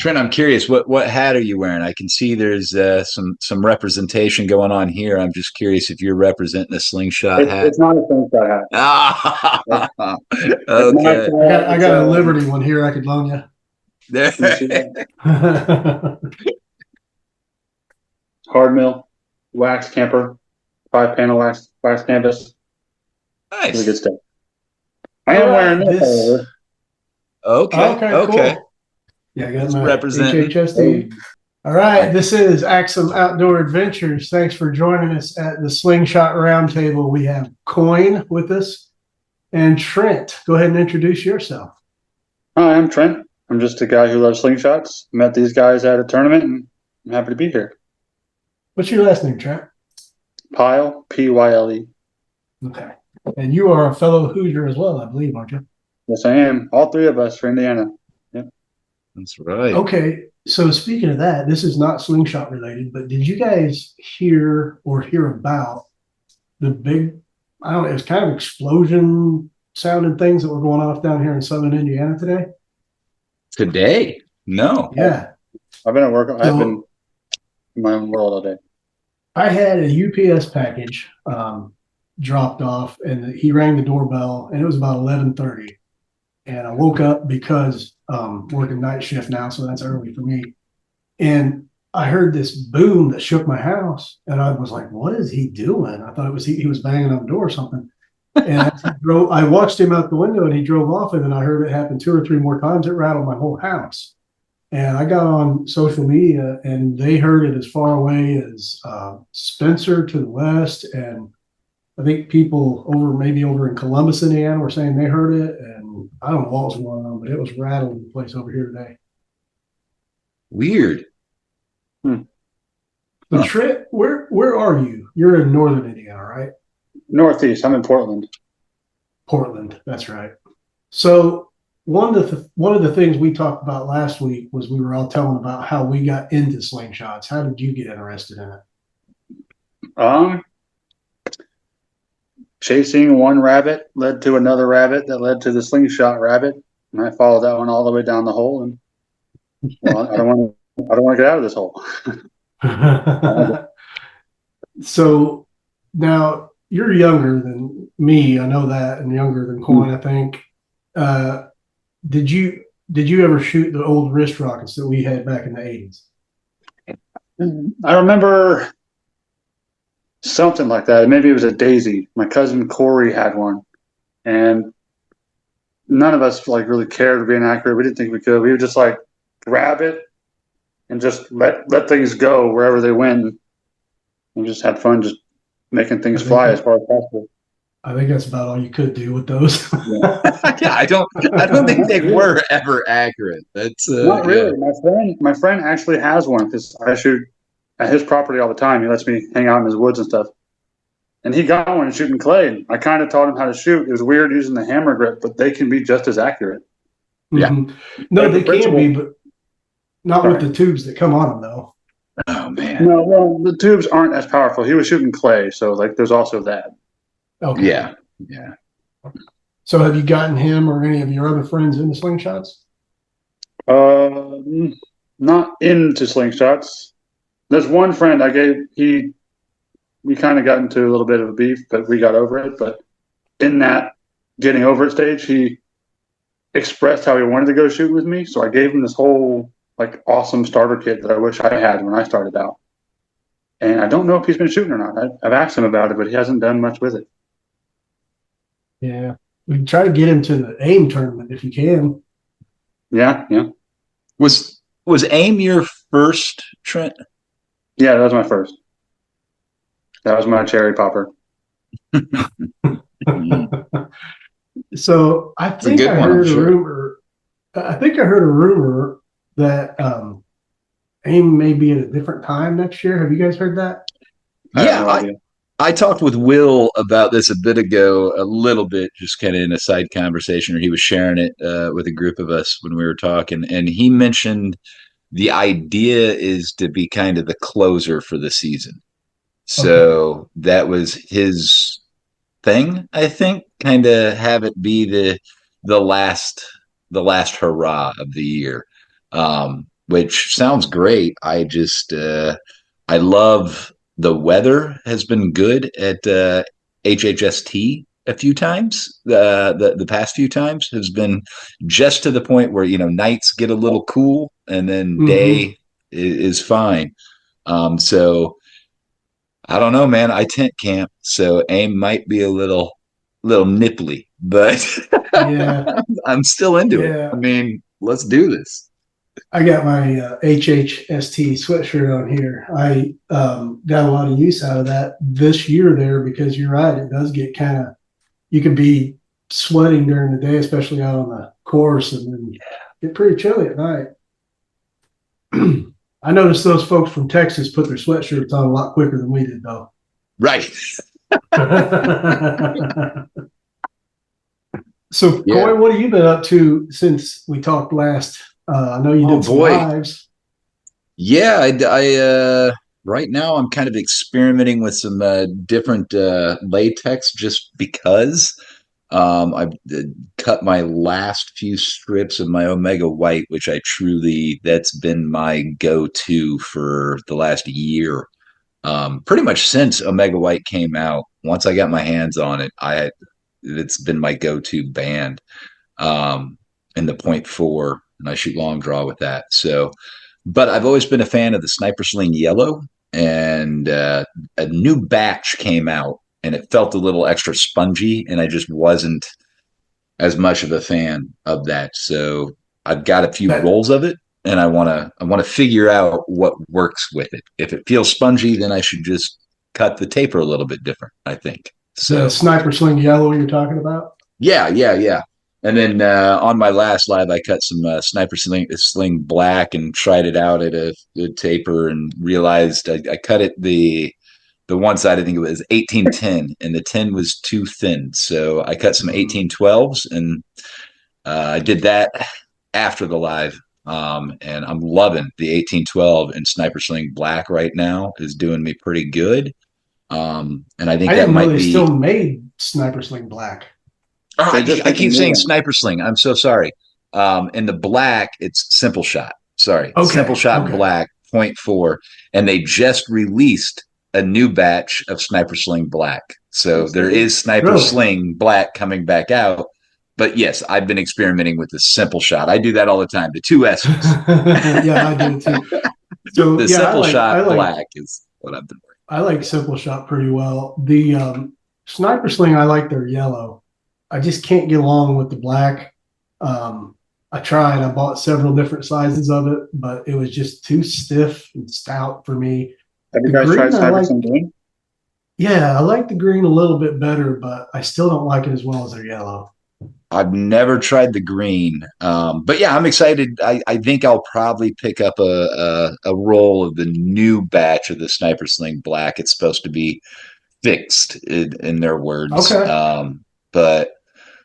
Trent, I'm curious, what hat are you wearing? I can see there's some representation going on here. I'm just curious if you're representing a slingshot hat. It's not a slingshot hat. Ah, It's, it's not. okay. I got a Liberty one here I could loan you. There. You see that? Hard mill, wax camper, 5-panel wax canvas. Really Nice. good stuff. I am wearing this, however. Okay. Cool. Yeah, I got Just my representing. HHSD. All right, this is Axsom Outdoor Adventures. Thanks for joining us at the Slingshot RoundTable. We have Coin with us and Trent. Go ahead and introduce yourself. Hi, I'm Trent. I'm just a guy who loves slingshots. Met these guys at a tournament, and I'm happy to be here. What's your last name, Trent? Pyle, Pyle. Okay. And you are a fellow Hoosier as well, I believe, aren't you? Yes, I am. All three of us for Indiana. Yep. That's right. Okay. So speaking of that, this is not slingshot related, but did you guys hear about the big, I don't know, it was kind of explosion sounding things that were going off down here in southern Indiana today? Today? No. Yeah. I've been at work. I've been in my own world all day. I had a UPS package dropped off, and he rang the doorbell, and it was about 11:30. And I woke up because working night shift now, so that's early for me. And I heard this boom that shook my house, and I was like, "What is he doing?" I thought it was he was banging on the door or something. And I watched him out the window, and he drove off, and then I heard it happen 2 or 3 more times. It rattled my whole house. And I got on social media, and they heard it as far away as Spencer to the west, and I think people over in Columbus, Indiana, were saying they heard it. And I don't know what was going on, but it was rattling the place over here today. Weird. But Trent, where are you? You're in northern Indiana, right? Northeast. I'm in Portland. Portland, that's right. So one of the things we talked about last week was we were all telling about how we got into slingshots. How did you get interested in it? Chasing one rabbit led to another rabbit that led to the slingshot rabbit, and I followed that one all the way down the hole. And well, I don't want to get out of this hole. So now you're younger than me, I know that, and younger than Coin, I think. Did you ever shoot the old wrist rockets that we had back in the 80s? I remember something like that. Maybe it was a daisy. My cousin Corey had one, and none of us really cared being accurate. We didn't think we could. We would just grab it and just let things go wherever they went. We just had fun just making things fly as far as possible. I think that's about all you could do with those. Yeah, I don't think they were ever accurate. That's not really. Yeah. My friend actually has one because I shoot at his property all the time. He lets me hang out in his woods and stuff. And he got one shooting clay. I kind of taught him how to shoot. It was weird using the hammer grip, but they can be just as accurate. Yeah. No, they can be, but not with the tubes that come on them, though. Oh, man. No, well, the tubes aren't as powerful. He was shooting clay, so there's also that. Okay. Yeah. So have you gotten him or any of your other friends into slingshots? Not into slingshots. There's one friend we kind of got into a little bit of a beef, but we got over it. But in that getting over it stage, he expressed how he wanted to go shoot with me. So I gave him this whole awesome starter kit that I wish I had when I started out. And I don't know if he's been shooting or not. I've asked him about it, but he hasn't done much with it. Yeah. We can try to get him to the AIM tournament if you can. Yeah. Was AIM your first, Trent? Yeah, that was my first. That was my cherry popper. So I think I heard a rumor. I think I heard a rumor that AIM may be at a different time next year. Have you guys heard that? Yeah, I talked with Will about this a bit ago, a little bit, just kind of in a side conversation, or he was sharing it with a group of us when we were talking, and he mentioned the idea is to be kind of the closer for the season. So that was his thing, I think, kind of have it be the last hurrah of the year. which sounds great. I just I love the weather has been good at HHST a few times. The past few times has been just to the point where nights get a little cool and then day is fine. So I don't know, man. I tent camp, so aim might be a little nipply, but Yeah, I'm still into it. I yeah. mean, let's do this. I got my HHST sweatshirt on here. I got a lot of use out of that this year there because you're right. It does get kind of, you can be sweating during the day, especially out on the course, and then get pretty chilly at night. I noticed those folks from Texas put their sweatshirts on a lot quicker than we did, though. Right. So, Yeah. Coy, what have you been up to since we talked last? I know you did some lives. Yeah, right now I'm kind of experimenting with some different latex just because I've cut my last few strips of my Omega White, which that's been my go-to for the last year. Pretty much since Omega White came out. Once I got my hands on it, it's been my go-to band. In the .4, and I shoot long draw with that. So, but I've always been a fan of the Sniper Sling Yellow, and a new batch came out, and it felt a little extra spongy, and I just wasn't as much of a fan of that. So I've got a few rolls of it, and I want to figure out what works with it. If it feels spongy, then I should just cut the taper a little bit different, I think. So The Sniper Sling Yellow you're talking about? yeah. And then on my last live, I cut some Sniper Sling Black and tried it out at a taper and realized I cut it the one side. I think it was 1810, and the 10 was too thin, so I cut some 1812s, and I did that after the live. And I'm loving the 1812 and Sniper Sling Black right now is doing me pretty good. And I think I that didn't know might they be. still made Sniper Sling Black. I keep saying Sniper Sling. I'm so sorry. In the black, it's Simple Shot. Sorry, Okay, Simple Shot okay. Black .4, and they just released a new batch of Sniper Sling Black. So there is Sniper Really? Sling Black coming back out. But yes, I've been experimenting with the Simple Shot. I do that all the time. The two S's. Yeah, I do too. So The yeah, Simple Shot Black is what I've been working. I like Simple Shot pretty well. The Sniper Sling, I like their yellow. I just can't get along with the black. I tried. I bought several different sizes of it, but it was just too stiff and stout for me. Have you The guys green, tried I Sniper like. Sling Green? Yeah, I like the green a little bit better, but I still don't like it as well as their yellow. I've never tried the green, but yeah, I'm excited. I think I'll probably pick up a roll of the new batch of the Sniper Sling Black. It's supposed to be fixed in their words, Okay. but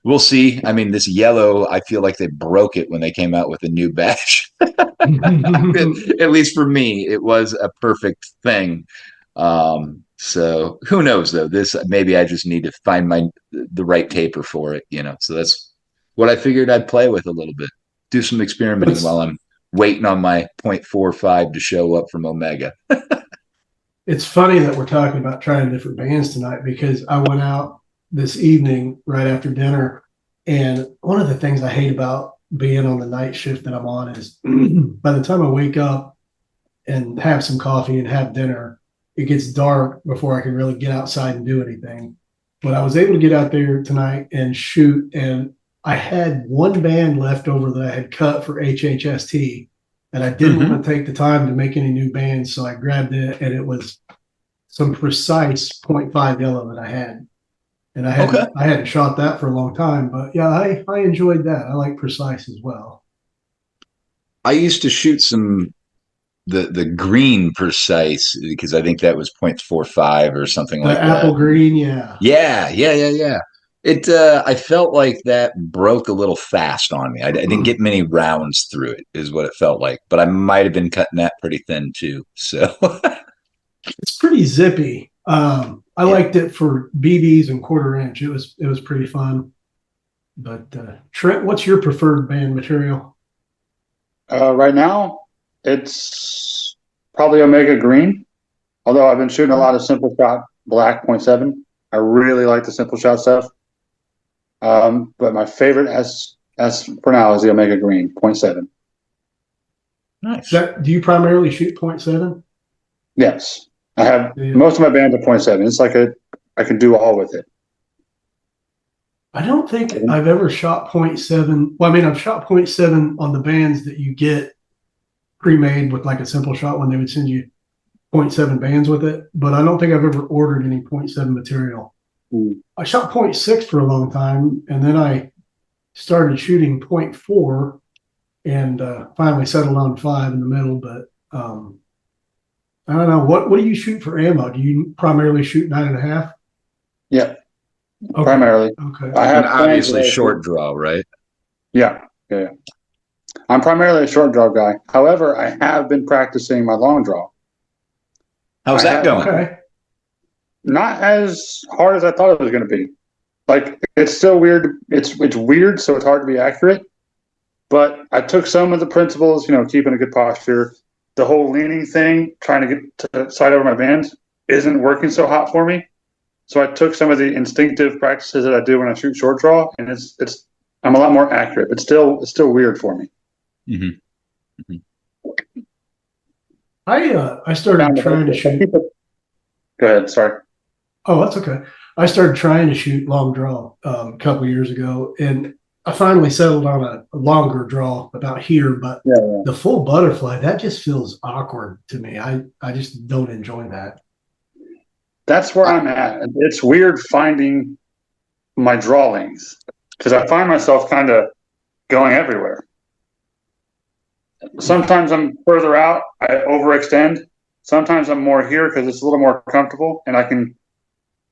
we'll see. I mean, this yellow, I feel like they broke it when they came out with a new batch. At least for me, it was a perfect thing. So who knows though? This maybe I just need to find the right taper for it. So that's what I figured I'd play with a little bit, do some experimenting while It's I'm waiting on my .45 to show up from Omega. it's funny that we're talking about trying different bands tonight because I went out this evening right after dinner, and one of the things I hate about being on the night shift that I'm on is by the time I wake up and have some coffee and have dinner, it gets dark before I can really get outside and do anything. But I was able to get out there tonight and shoot, and I had one band left over that I had cut for HHST, and I didn't want to take the time to make any new bands, so I grabbed it, and it was some precise .5 yellow that I had. And I hadn't shot that for a long time, but yeah, I enjoyed that. I like precise as well. I used to shoot some the green precise because I think that was .45 or something The like that. apple green, yeah. Yeah. It I felt like that broke a little fast on me. I didn't get many rounds through it, is what it felt like. But I might have been cutting that pretty thin too. So It's pretty zippy. I liked it for BBs and quarter inch. It was pretty fun. But Trent, what's your preferred band material? Right now, It's probably Omega Green. Although I've been shooting a lot of Simple Shot Black .7. I really like the Simple Shot stuff. But my favorite as for now is the Omega Green .7. Nice. Do you primarily shoot .7? Yes. I have most of my bands are .7. It's like I can do all with it. I don't think I've ever shot .7. Well, I mean, I've shot .7 on the bands that you get pre-made with like a Simple Shot when they would send you .7 bands with it, but I don't think I've ever ordered any .7 material. I shot .6 for a long time, and then I started shooting .4 and finally settled on 5 in the middle. But I don't know. What do you shoot for ammo? Do you primarily shoot 9.5? Yeah, okay. Primarily. Okay. I have obviously short draw, right? Yeah. I'm primarily a short draw guy. However, I have been practicing my long draw. How's that going? Okay. Not as hard as I thought it was going to be. Like, it's still weird. It's weird, so it's hard to be accurate. But I took some of the principles, keeping a good posture. The whole leaning thing, trying to get to side over my bands, isn't working so hot for me. So I took some of the instinctive practices that I do when I shoot short draw, and I'm a lot more accurate. But it's still weird for me. Mm-hmm. Mm-hmm. I started trying to shoot. Go ahead. Sorry. Oh, that's okay. I started trying to shoot long draw a couple of years ago, and I finally settled on a longer draw about here. But the full butterfly, that just feels awkward to me. I just don't enjoy that. That's where I'm at. It's weird finding my draw lengths because I find myself kind of going everywhere. Sometimes I'm further out, I overextend. Sometimes I'm more here because it's a little more comfortable and I can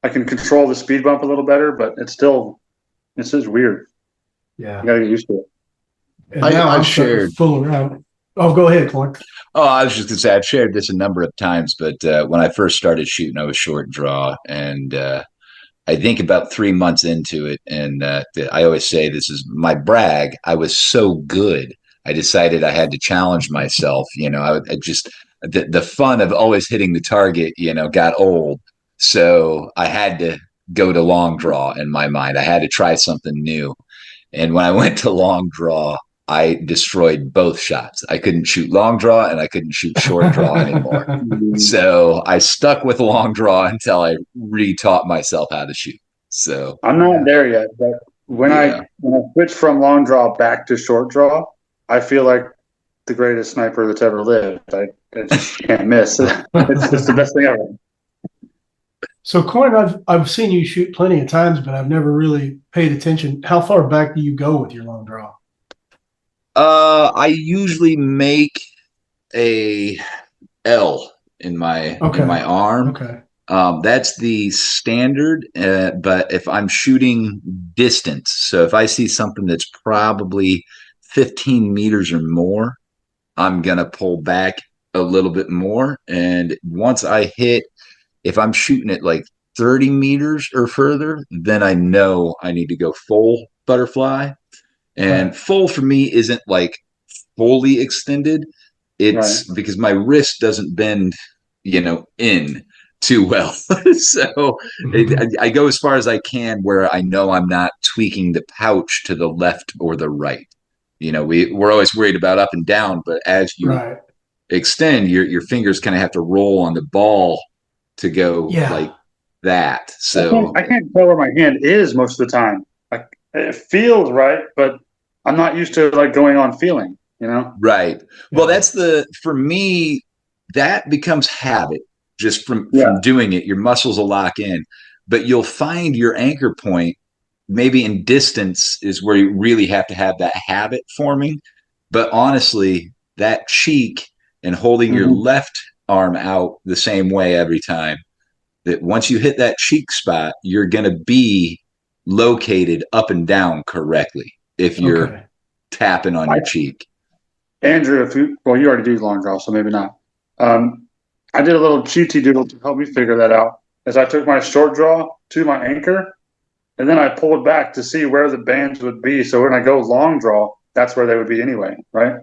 control the speed bump a little better, but it's just weird. Yeah. You gotta get used to it. And now I'm shared full around. Oh, go ahead, Clark. Oh, I was just gonna say I've shared this a number of times, but when I first started shooting, I was short draw, and I think about 3 months into it, and I always say this is my brag. I was so good, I decided I had to challenge myself. I just the fun of always hitting the target, got old, so I had to go to long draw in my mind. I had to try something new, and when I went to long draw, I destroyed both shots. I couldn't shoot long draw and I couldn't shoot short draw anymore. So I stuck with long draw until I retaught myself how to shoot. So I'm not there yet, but when I switch from long draw back to short draw, I feel like the greatest sniper that's ever lived. I just can't miss. It's just the best thing ever. So, Coin, I've seen you shoot plenty of times, but I've never really paid attention. How far back do you go with your long draw? I usually make a L in my arm. Okay. That's the standard. But if I'm shooting distance, so if I see something that's probably 15 meters or more, I'm gonna pull back a little bit more. And once I hit, if I'm shooting at like 30 meters or further, then I know I need to go full butterfly. And full for me isn't like fully extended. It's because my wrist doesn't bend, in too well. So I go as far as I can where I know I'm not tweaking the pouch to the left or the right. We're always worried about up and down, but as you extend, your fingers kind of have to roll on the ball to go like that. So I can't tell where my hand is most of the time. It feels right, but I'm not used to like going on feeling, Right. Well, for me, that becomes habit just from doing it. Your muscles will lock in, but you'll find your anchor point maybe in distance is where you really have to have that habit forming. But honestly, that cheek and holding your left arm out the same way every time, that once you hit that cheek spot, you're going to be located up and down correctly if you're tapping on your cheek. Andrew, you already do long draw, so maybe not. I did a little cheaty doodle to help me figure that out. As I took my short draw to my anchor, and then I pulled back to see where the bands would be. So when I go long draw, that's where they would be anyway, right?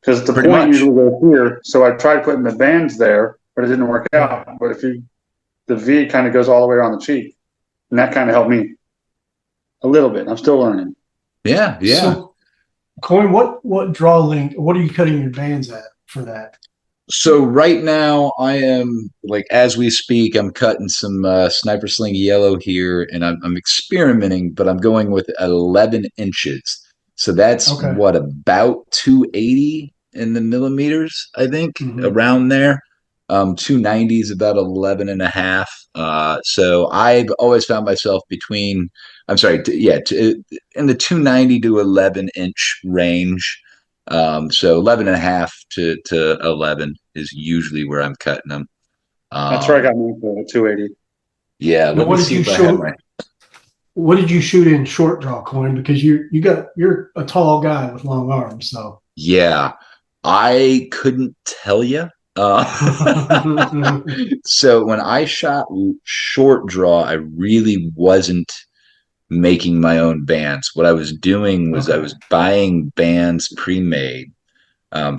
because the Pretty point much. usually goes here. So I tried putting the bands there, but it didn't work out. But if the V kind of goes all the way around the cheek, and that kind of helped me a little bit. I'm still learning. Yeah, yeah. So, Coin, what draw length? What are you cutting your bands at for that? So right now I am like as we speak, I'm cutting some Sniper Sling yellow here, and I'm experimenting, but I'm going with 11 inches. So that's Okay. what about 280 in the millimeters, I think, Mm-hmm. around there. 290 is about 11 and a half. So I've always found myself between, I'm sorry, in the 290 to 11 inch range. So 11 and a half to 11 is usually where I'm cutting them. That's where I Um, got mine for the 280. yeah, Now, let me see if I have my. what did you shoot in short draw, Coin? Because you're a tall guy with long arms, so. Yeah, I couldn't tell you. So when I shot short draw, I really wasn't making my own bands. What I was doing was I Okay. was buying bands pre-made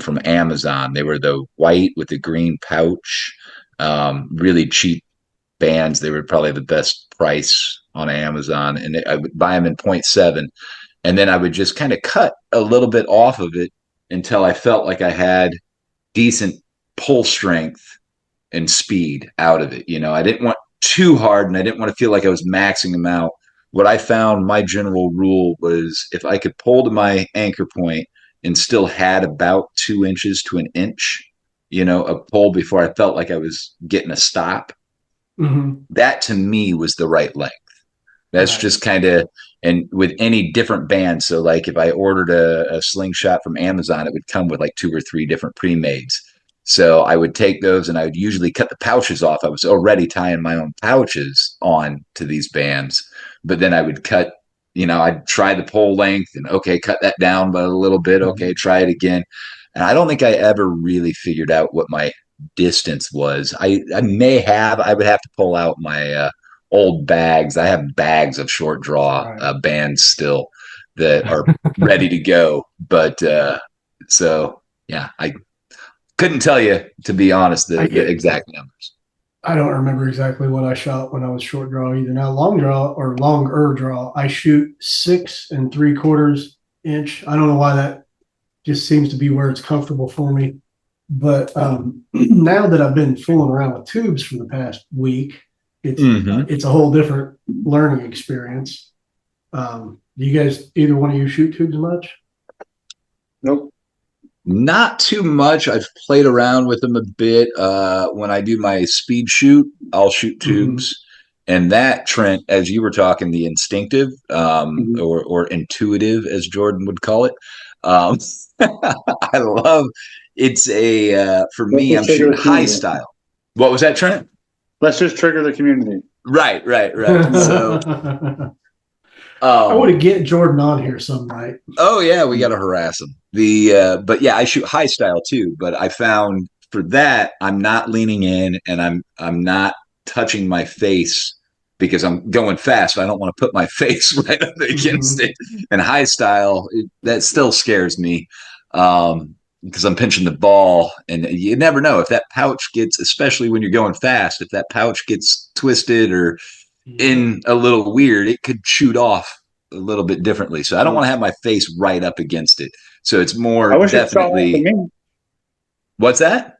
from Amazon. They were the white with the green pouch, really cheap bands. They were probably the best price on Amazon, and I would buy them in .7, and then I would just kind of cut a little bit off of it until I felt like I had decent pull strength and speed out of it. I didn't want too hard, and I didn't want to feel like I was maxing them out. What I found, my general rule was if I could pull to my anchor point and still had about 2 inches to an inch, a pull before I felt like I was getting a stop, Mm-hmm. that to me was the right length. That's Right. just kind of, and with any different band. So, like if I ordered a slingshot from Amazon, it would come with like 2 or 3 different pre-mades. So I would take those and I would usually cut the pouches off. I was already tying my own pouches on to these bands, but then I would cut, I'd try the pole length and okay, cut that down by a little bit. Okay, Mm-hmm. try it again. And I don't think I ever really figured out what my distance was. I would have to pull out my old bags. I have bags of short draw Right. bands still that are ready to go. But so yeah, I couldn't tell you, to be honest, I the get. exact numbers. I don't remember exactly what I shot when I was short draw either. Now long draw or longer draw, I shoot 6 3/4 inch. I don't know why that just seems to be where it's comfortable for me. But now that I've been fooling around with tubes for the past week, Mm-hmm. it's a whole different learning experience. Do you guys, either one of you, shoot tubes much? Nope. Not too much. I've played around with them a bit. When I do my speed shoot, I'll shoot Mm-hmm. tubes. And that, Trent, as you were talking, the instinctive Mm-hmm. or intuitive, as Jordan would call it, um, I love. It's for Let's me, just I'm trigger shooting the high community. style. What was that, Trent? Let's just trigger the community. Right, right, right. So, I want to um, get Jordan on here some night. oh yeah, we got to harass him. But yeah, I shoot high style too. But I found for that, I'm not leaning in, and I'm not touching my face because I'm going fast. I don't want to put my face right up against Mm-hmm. it. And high style, that still scares me. Because I'm pinching the ball, and you never know if that pouch gets, especially when you're going fast, if that pouch gets twisted or Yep. in a little weird, it could shoot off a little bit differently. So I don't want to have my face right up against it. So it's I more wish it shot off for definitely. me. What's that?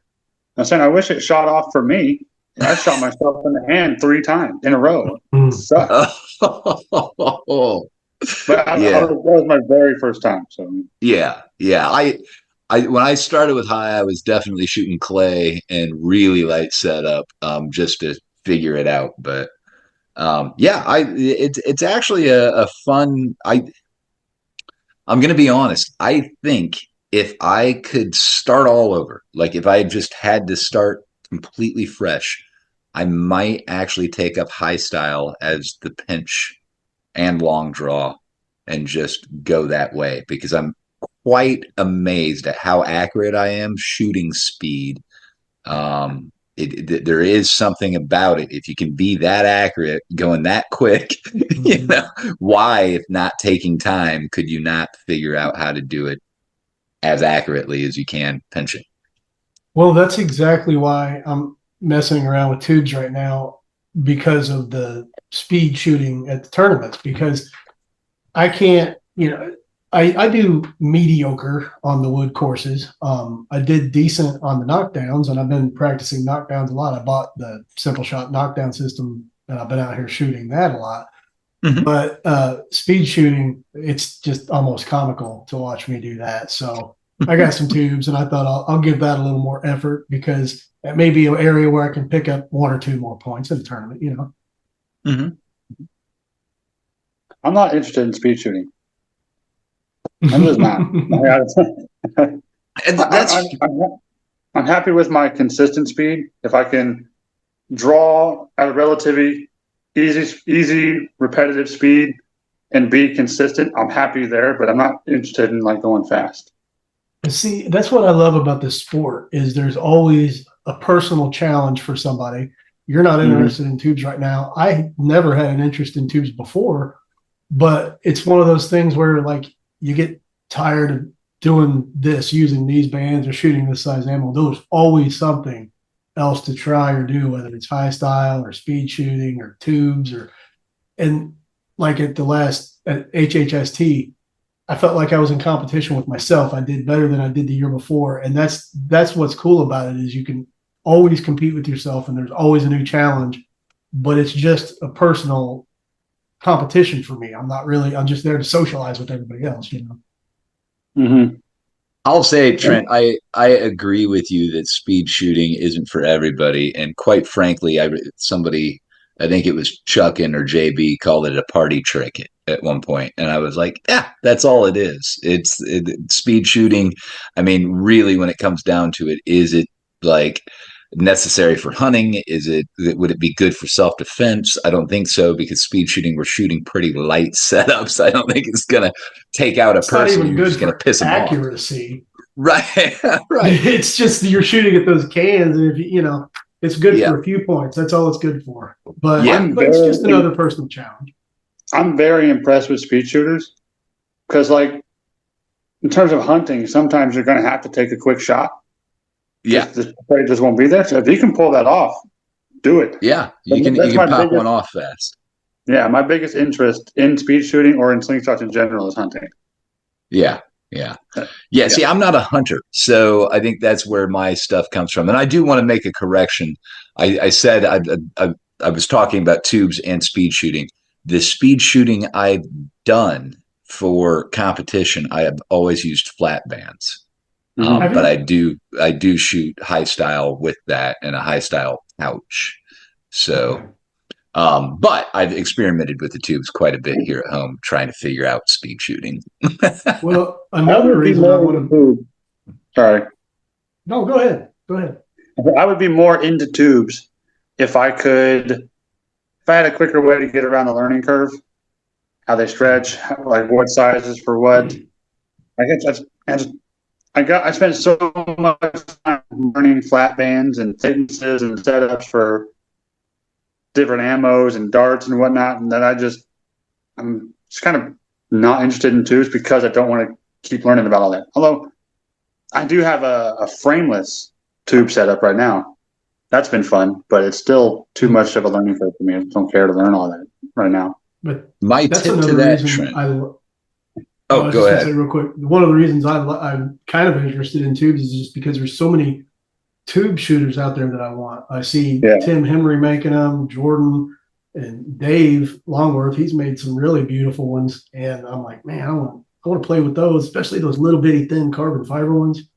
I'm saying I wish it shot off for me. I shot myself in the hand 3 times in a row. It Mm. sucked. Oh, But yeah, that was my very first time. So yeah, yeah. I when I started with high, I was definitely shooting clay and really light setup, just to figure it out. But yeah, it's actually a fun. I'm going to be honest. I think if I could start all over, like if I just had to start completely fresh, I might actually take up high style as the pinch and long draw and just go that way because I'm quite amazed at how accurate I am shooting speed. There is something about it. If you can be that accurate, going that quick, Mm-hmm. why, if not taking time, could you not figure out how to do it as accurately as you can pinching. Well, that's exactly why I'm messing around with tubes right now because of the speed shooting at the tournaments. Because I can't, I do mediocre on the wood courses. I did decent on the knockdowns, and I've been practicing knockdowns a lot. I bought the simple shot knockdown system, and I've been out here shooting that a lot. Mm-hmm. But speed shooting, it's just almost comical to watch me do that. So I got some tubes, and I thought I'll give that a little more effort because that may be an area where I can pick up one or two more points in the tournament. Mm-hmm. I'm not interested in speed shooting. I'm just not. I'm happy with my consistent speed. If I can draw at a relatively easy, repetitive speed and be consistent, I'm happy there. But I'm not interested in like going fast. See, that's what I love about this sport is there's always a personal challenge for somebody. You're not interested in tubes right now. I never had an interest in tubes before, but it's one of those things where like you get tired of doing this, using these bands or shooting this size ammo. There's always something else to try or do, whether it's high style or speed shooting or tubes and like at the last at HHST, I felt like I was in competition with myself. I did better than I did the year before. And that's what's cool about it is you can always compete with yourself and there's always a new challenge, but it's just a personal competition for me. I'm just there to socialize with everybody else. Mm-hmm. I'll say, Trent, I agree with you that speed shooting isn't for everybody. And quite frankly, somebody, I think it was Chuckin or JB, called it a party trick at one point. And I was like, yeah, that's all it is. It's speed shooting. I mean, really, when it comes down to it, is it like necessary for hunting? Would it be good for self-defense? I don't think so, because speed shooting, we're shooting pretty light setups. I don't think it's gonna take out a It's not person. even You're good just gonna for piss them off. accuracy. Right. Right. It's just you're shooting at those cans, and if it's good Yeah. for a few points. That's all it's good for. But Yeah. but it's just another personal challenge. I'm very impressed with speed shooters because, like, in terms of hunting, sometimes you're going to have to take a quick shot. Yeah. The prey just won't be there. So if you can pull that off, do it. Yeah. You That's can my pop biggest, one off fast. yeah, my biggest interest in speed shooting or in slingshots in general is hunting. Yeah. Yeah. Yeah. See, I'm not a hunter. So I think that's where my stuff comes from. And I do want to make a correction. I said I was talking about tubes and speed shooting. The speed shooting I've done for competition, I have always used flat bands. But I do shoot high style with that and a high style pouch. So, but I've experimented with the tubes quite a bit here at home, trying to figure out speed shooting. Well, another reason I want to. Sorry. No, go ahead. Go ahead. I would be more into tubes if I had a quicker way to get around the learning curve, how they stretch, like what sizes for what. I spent so much time learning flat bands and thicknesses and setups for different ammos and darts and whatnot, and then I'm just kind of not interested in tubes because I don't want to keep learning about all that. Although I do have a frameless tube setup right now. That's been fun, but it's still too much of a learning curve for me. I don't care to learn all that right now. But my that's tip another to that, reason Trent. I was Go just ahead. gonna say real quick. One of the reasons I'm kind of interested in tubes is just because there's so many tube shooters out there that I want. I see Tim Henry making them, Jordan and Dave Longworth. He's made some really beautiful ones, and I'm like, man, I want to play with those, especially those little bitty thin carbon fiber ones.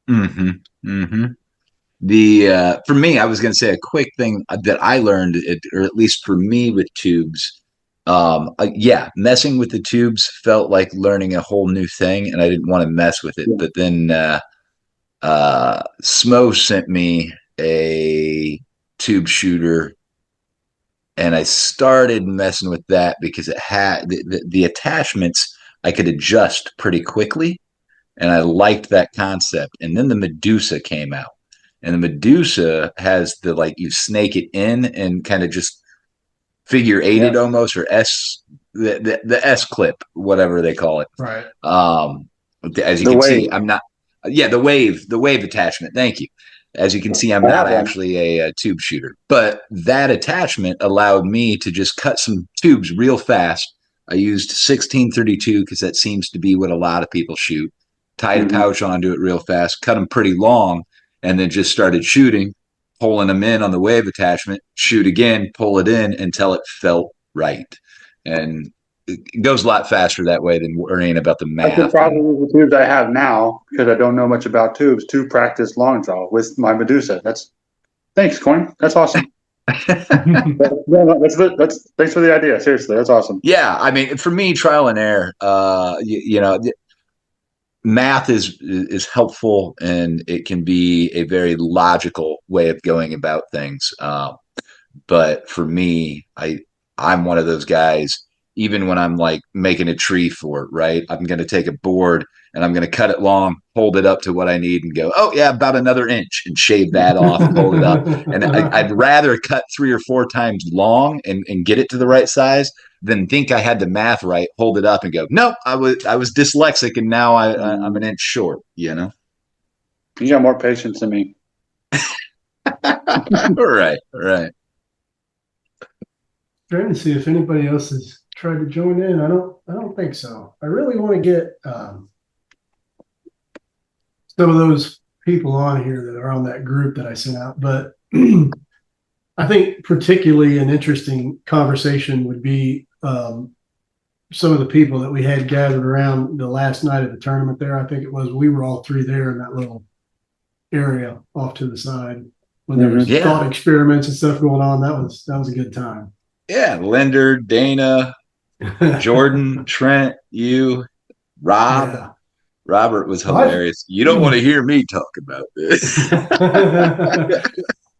Mm-hmm. Mm-hmm. For me, I was going to say a quick thing that I learned, or at least for me with tubes. Messing with the tubes felt like learning a whole new thing, and I didn't want to mess with it. Yeah. But then Smo sent me a tube shooter, and I started messing with that because it had the attachments I could adjust pretty quickly, and I liked that concept. And then the Medusa came out. And the Medusa has you snake it in and kind of just figure eight it almost, or the S clip, whatever they call it. Right. As you The can wave. see, I'm not. Yeah, the wave attachment. Thank you. As you can see, I'm I not have one. actually a tube shooter, but that attachment allowed me to just cut some tubes real fast. I used 1632 because that seems to be what a lot of people shoot. Tied a Mhm. pouch onto it real fast, cut them pretty long, and then just started shooting, pulling them in on the wave attachment, shoot again, pull it in until it felt right. And it goes a lot faster that way than worrying about the I could math. probably use the tubes I have now because I don't know much about tubes to practice long draw with my Medusa. Thanks, Coin. That's awesome. That's thanks for the idea. Seriously, that's awesome. Yeah, I mean, for me, trial and error. Math is helpful, and it can be a very logical way of going about things. But for me, I'm one of those guys. Even when I'm like making a tree fort, right? I'm going to take a board and I'm going to cut it long, hold it up to what I need, and go, oh yeah, about another inch, and shave that off and hold it up. And I'd rather cut 3 or 4 times long and get it to the right size than think I had the math right, hold it up, and go, nope, I was dyslexic, and now I'm an inch short. You know. You got more patience than me. Right, right. Trying to see if anybody else has tried to join in. I don't think so. I really want to get some of those people on here that are on that group that I sent out. But I think particularly an interesting conversation would be some of the people that we had gathered around the last night of the tournament there. I think it was, we were all three there in that little area off to the side when there was Yeah. thought experiments and stuff going on. That was a good time. Yeah, Linder, Dana, Jordan, Trent, you, Rob. Yeah. Robert was Well, hilarious. You don't want to hear me talk about this.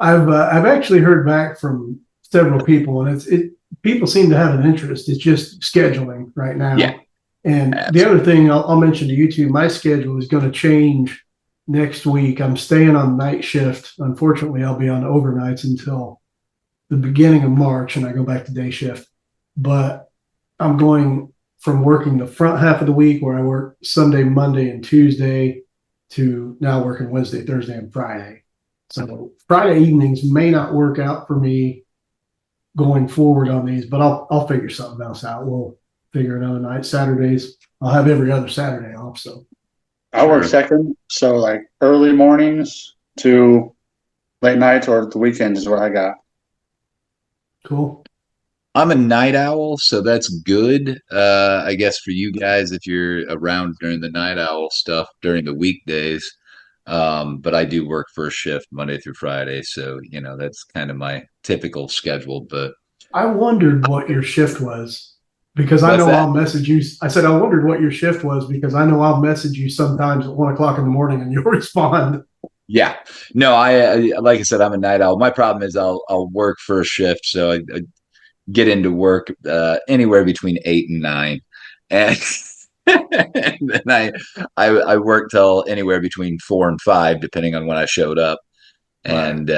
I've actually heard back from several people, and people seem to have an interest. It's just scheduling right now. Yeah. And Absolutely. the other thing I'll mention to you too, my schedule is going to change next week. I'm staying on night shift. Unfortunately, I'll be on overnights until the beginning of March, and I go back to day shift. But I'm going from working the front half of the week where I work Sunday, Monday, and Tuesday to now working Wednesday, Thursday, and Friday. So Friday evenings may not work out for me going forward on these, but I'll figure something else out. We'll figure another night. Saturdays, I'll have every other Saturday off. So I work second, so like early mornings to late nights or the weekends is what I got. cool. I'm a night owl, so that's good. I guess for you guys, if you're around during the night owl stuff during the weekdays. But I do work first shift Monday through Friday, so that's kind of my typical schedule. But I wondered what your shift was because I what's know that? I'll message you. I said, I wondered what your shift was because I know I'll message you sometimes at 1 o'clock in the morning and you'll respond. Yeah, no, I like I said, I'm a night owl. My problem is I'll work first shift, so I get into work anywhere between 8 and 9, and, and then I work till anywhere between 4 and 5, depending on when I showed up. Right. And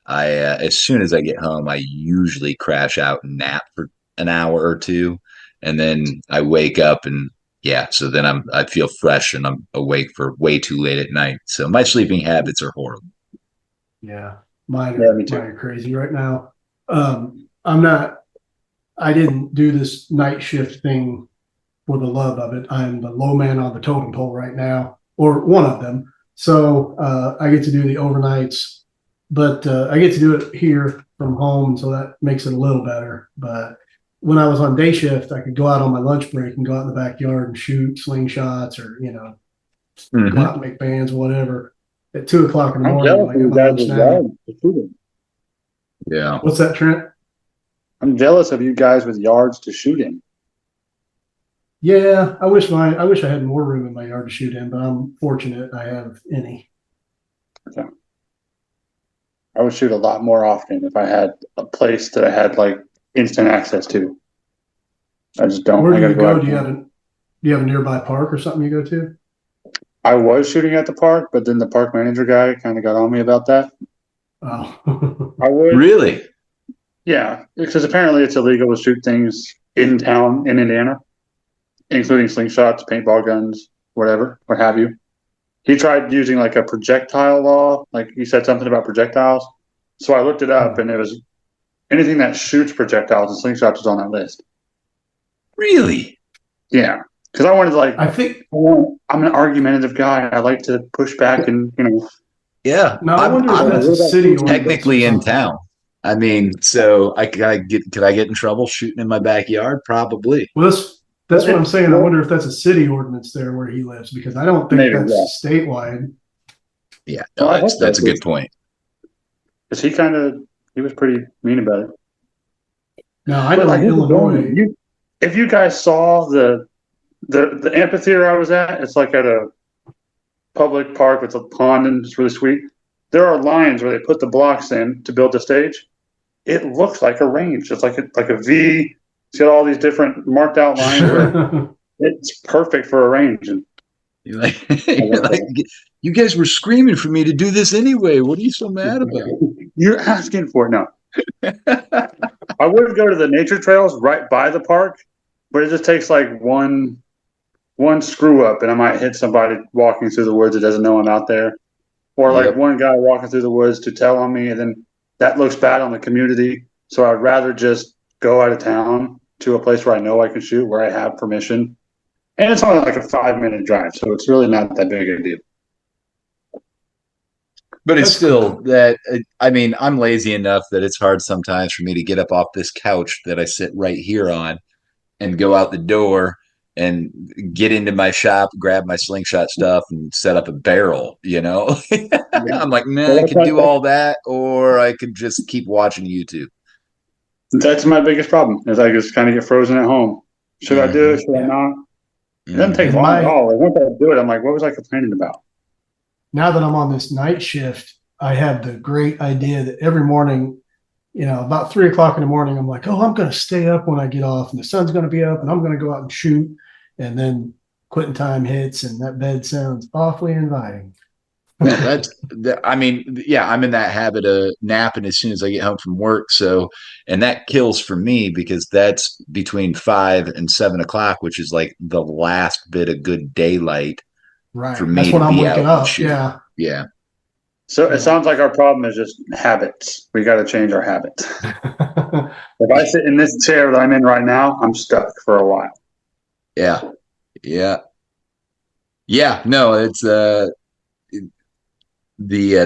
I as soon as I get home, I usually crash out and nap for an hour or two, and then I wake up and yeah, so then I feel fresh and I'm awake for way too late at night. So my sleeping habits are horrible. Yeah. Mine Yeah, are, me too. mine are crazy right now. I'm not, I didn't do this night shift thing for the love of it. I'm the low man on the totem pole right now, or one of them. So I get to do the overnights, but I get to do it here from home, so that makes it a little better. But when I was on day shift, I could go out on my lunch break and go out in the backyard and shoot slingshots or, go out and make bands, whatever. At 2 o'clock in the I'm morning, jealous when I of get you my guys lunch with now. yards to shooting. Yeah. What's that, Trent? I'm jealous of you guys with yards to shoot in. Yeah, I wish I had more room in my yard to shoot in, but I'm fortunate I have any. I would shoot a lot more often if I had a place that I had like instant access to. I just don't. Where I do gotta you go go? out. Do you have a nearby park or something you go to? I was shooting at the park, but then the park manager guy kind of got on me about that. Oh, I would, Really? yeah, because apparently it's illegal to shoot things in town in Indiana, including slingshots, paintball guns, whatever, what have you. He tried using like a projectile law, like he said something about projectiles. So I looked it up, and it was anything that shoots projectiles and slingshots was on that list. Really? Yeah, because I wanted to like. I think. I'm an argumentative guy. I like to push back, and Yeah. Now I wonder if I'm that's a city ordinance technically or in something. town. I mean, so could I get in trouble shooting in my backyard? Probably. Well, that's what I'm saying. I wonder if that's a city ordinance there where he lives, because I don't think Maybe, that's statewide. Yeah, Well, I hope that's a so, good point. because he was pretty mean about it. Now I But know like, in Illinois. if you guys saw the amphitheater I was at, it's like at a public park with a pond, and it's really sweet. There are lines where they put the blocks in to build the stage. It looks like a range. It's like a V. It's got all these different marked out lines. Where it's perfect for a range. And You're like, you guys were screaming for me to do this anyway. What are you so mad about? you're asking for it. No, I would go to the nature trails right by the park, but it just takes like one screw up, and I might hit somebody walking through the woods that doesn't know I'm out there, or like Yep. one guy walking through the woods to tell on me, and then that looks bad on the community. So I'd rather just go out of town to a place where I know I can shoot, where I have permission, and it's only like a 5-minute drive, so it's really not that big a deal. But it's That's still cool. that, I mean, I'm lazy enough that it's hard sometimes for me to get up off this couch that I sit right here on and go out the door and get into my shop, grab my slingshot stuff, and set up a barrel. Yeah. I'm like, man, I Well, could do all that, or I could just keep watching YouTube. that's my biggest problem. Is I just kind of get frozen at home. Should I do Mm-hmm. it? Should I Yeah. not? It doesn't take Mm-hmm. And long at all. Like, once I do it, I'm like, what was I complaining about? now that I'm on this night shift, I have the great idea that every morning, about 3 o'clock in the morning, I'm like, oh, I'm going to stay up when I get off, and the sun's going to be up, and I'm going to go out and shoot. And then quitting time hits, and that bed sounds awfully inviting. Well, I mean, yeah, I'm in that habit of napping as soon as I get home from work. So, and that kills for me because that's between 5 and 7 o'clock, which is like the last bit of good daylight for Right. me That's to when I'm be waking out and up. shoot. Yeah. Yeah. So it Yeah. sounds like our problem is just habits. We got to change our habits. If I sit in this chair that I'm in right now, I'm stuck for a while. Yeah. Yeah. Yeah. No, it's the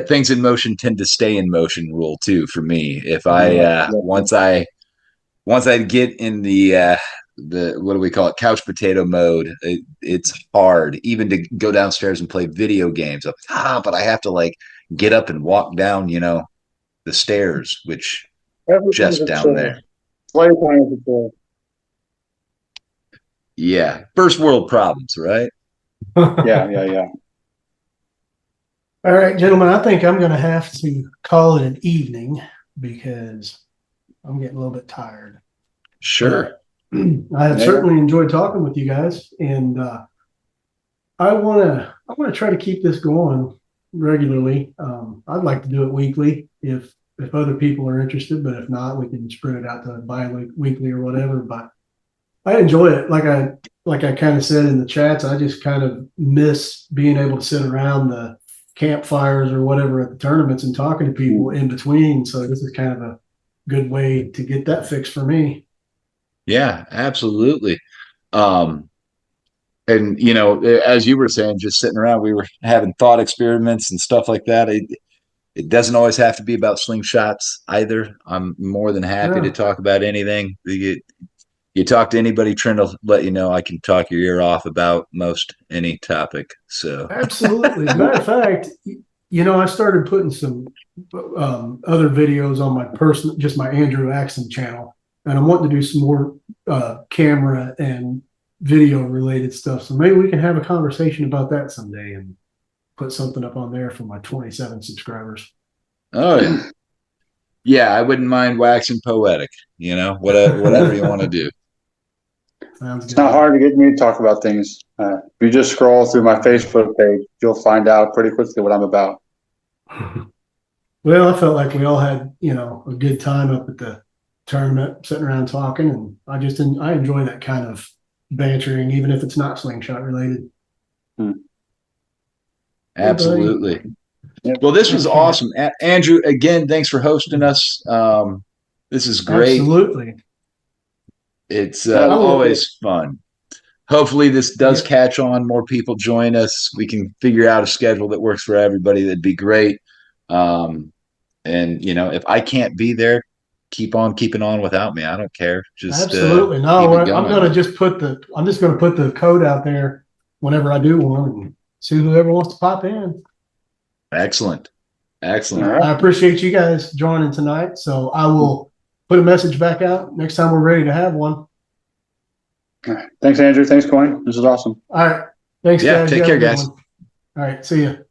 things in motion tend to stay in motion rule too for me. If I once I get in the what do we call it, couch potato mode, it's hard even to go downstairs and play video games. But I have to like get up and walk down, the stairs, which Everything's just a down chore. there. Playtime is a chore. Yeah, first world problems, right? Yeah. All right, gentlemen, I think I'm going to have to call it an evening because I'm getting a little bit tired. Sure. I have certainly enjoyed talking with you guys, and I want to try to keep this going regularly. I'd like to do it weekly if other people are interested, but if not, we can spread it out to bi-weekly or whatever. But I enjoy it. Like I kind of said in the chats, I just kind of miss being able to sit around the campfires or whatever at the tournaments and talking to people in between. So this is kind of a good way to get that fixed for me. Yeah, absolutely. Um, and as you were saying, just sitting around, we were having thought experiments and stuff like that. It doesn't always have to be about slingshots either. I'm more than happy to Yeah, talk about anything. You talk to anybody, Trent will let you know I can talk your ear off about most any topic. So, absolutely. As a matter of fact, I started putting some other videos on my personal, just my Andrew Axsom channel, and I'm wanting to do some more camera and video related stuff. So maybe we can have a conversation about that someday and put something up on there for my 27 subscribers. oh yeah, yeah, I wouldn't mind waxing poetic. Whatever you want to do. Sounds It's good. not hard to get me to talk about things. If you just scroll through my Facebook page, you'll find out pretty quickly what I'm about. Well, I felt like we all had, a good time up at the tournament, sitting around talking, and I enjoy that kind of bantering, even if it's not slingshot related. Absolutely. Yep. Well, this was Okay. awesome. Andrew, again, thanks for hosting us. This is great. Absolutely. It's will- always fun. Hopefully this does Yep. catch on. More people join us. We can figure out a schedule that works for everybody. That'd be great. And if I can't be there, keep on keeping on without me. I don't care. Just Absolutely. keep No, it I'm going. gonna just I'm just gonna put the code out there whenever I do one and see whoever wants to pop in. Excellent. All Excellent. right. I appreciate you guys joining tonight. So I will put a message back out next time we're ready to have one. All right. Thanks, Andrew. Thanks, Coin. This is awesome. All right. Thanks, Yeah, guys. take You have a care, good guys. one. All right. See you.